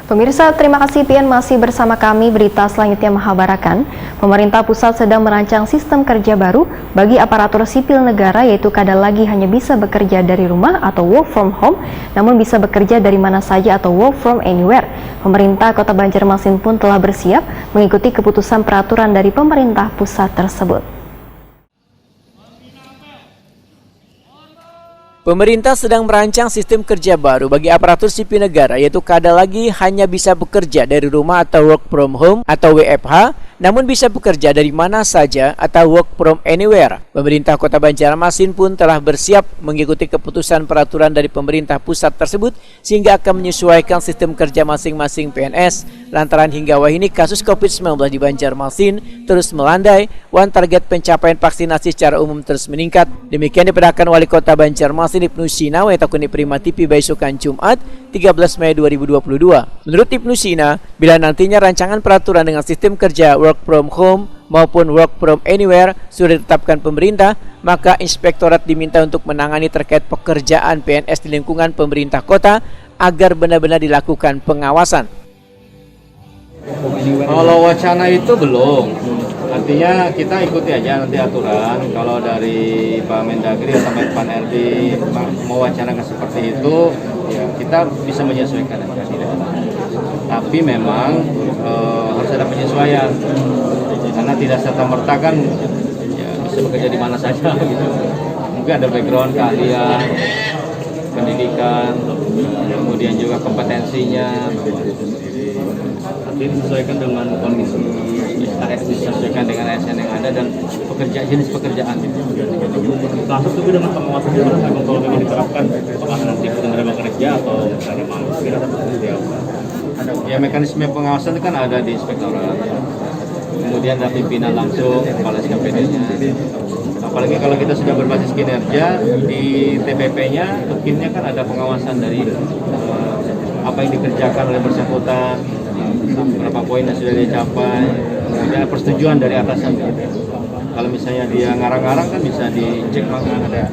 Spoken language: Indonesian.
Pemirsa, terima kasih PN masih bersama kami. Berita selanjutnya menghabarkan, pemerintah pusat sedang merancang sistem kerja baru bagi aparatur sipil negara, yaitu kadang lagi hanya bisa bekerja dari rumah atau work from home, namun bisa bekerja dari mana saja atau work from anywhere. Pemerintah Kota Banjarmasin pun telah bersiap mengikuti keputusan peraturan dari pemerintah pusat tersebut. Pemerintah sedang merancang sistem kerja baru bagi aparatur sipil negara, yaitu kadang lagi hanya bisa bekerja dari rumah atau work from home atau WFH, namun bisa bekerja dari mana saja atau work from anywhere. Pemerintah Kota Banjarmasin pun telah bersiap mengikuti keputusan peraturan dari pemerintah pusat tersebut, sehingga akan menyesuaikan sistem kerja masing-masing PNS. Lantaran hingga wah ini kasus COVID-19 di Banjarmasin terus melandai, target pencapaian vaksinasi secara umum terus meningkat. Demikian diperkirakan Wali Kota Banjarmasin Ibnu Sina wetakun Prima TV besokan Jumat 13 Mei 2022. Menurut Ibnu Sina, bila nantinya rancangan peraturan dengan sistem kerja work from home maupun work from anywhere sudah ditetapkan pemerintah, maka inspektorat diminta untuk menangani terkait pekerjaan PNS di lingkungan pemerintah kota agar benar-benar dilakukan pengawasan. Kalau wacana itu belum, artinya kita ikuti aja nanti aturan. Kalau dari Pak Mendagri atau Menpan RD mewacanakan seperti itu, ya kita bisa menyesuaikan aja. Tapi memang harus ada penyesuaian, karena tidak serta-merta kan ya, bisa bekerja di mana saja gitu. Mungkin ada background keahlian, pendidikan, kemudian juga kompetensinya. Tapi disesuaikan dengan kondisi, disesuaikan dengan ASN yang ada dan jenis pekerjaan. Langsung itu dengan pengawasan kalau memang diterapkan, apakah nanti penerima kerja atau misalnya mangkir atau seperti apa? Ya mekanisme pengawasan itu kan ada di inspektorat. Kemudian ada pimpinan langsung, kepala SKPD-nya. Apalagi kalau kita sudah berbasis kinerja, di TPP-nya, mungkinnya kan ada pengawasan dari apa yang dikerjakan oleh bersangkutan, berapa poin yang sudah dicapai, kemudian persetujuan dari atasan. Kalau misalnya dia ngarang-ngarang kan bisa dicek, maka ada